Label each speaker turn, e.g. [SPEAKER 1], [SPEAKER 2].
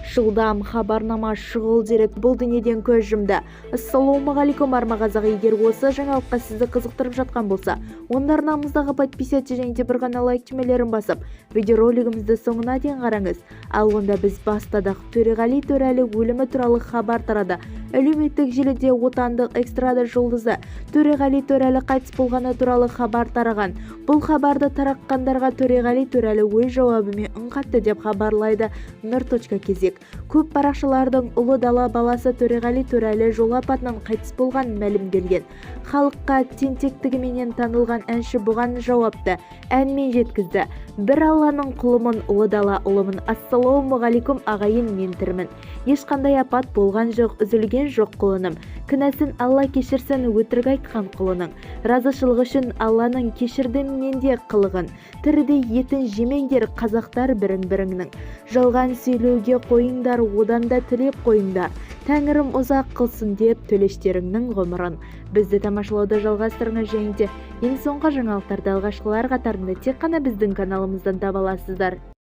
[SPEAKER 1] Жылдам хабарнама шұғыл дерек бұл дүниеден көз жұмды. Ассалаумағалейкум армағазақ, егер осы жаңалыққа сізді қызықтырып жатқан болса, онда арнамыздағы подписаться және де бір ғана лайк түймелерін басып, видеоролигімізді соңына дейін қараңыз. Ал онда біз бастадық. Төреғали Төреәлі өлімі туралы хабар тарады. Әлеуметтік желіде отандық эстрада жұлдызы Төреғали Төреәлі қайтыс болғаны туралы хабар тараған. Бұл хабарды таратқандарға Төреғали Төреәлі өз жауабымен үн қатты деп хабарлайды Нұр.kz. Көп парақшалардың ұлы дала баласы Төреғали Төреәлі жол апатынан қайтыс болған мәлімделген. Халыққа тентектігіменен танылған әнші бұған жауапты әнмен жеткізді. Бір Алланың құлымын, ұлы дала ұлымын. Ассалаумағалейкум ағайын, мен тірімін. Ешқандай апат болған жоқ, үзілген жоқ құлыным. Кінәсін Алла кешірсін өтірік айтқан құлының. Разышылық үшін Алланың кешірдім менде қылығын. Тіріде етін жемеңдер қазақтар бірін-біріңнің. Жалған сөйлеуге қойыңдар, одан да тілеп қойыңдар. Тәңірім ұзақ қылсын деп төлештеріңнің ғұмырын. Бізді тамашалауды жалғастырыңыз, және де ең соңғы жаңалықтарды алғашқылар қатарында тек қана біздің каналымыздан таба аласыздар.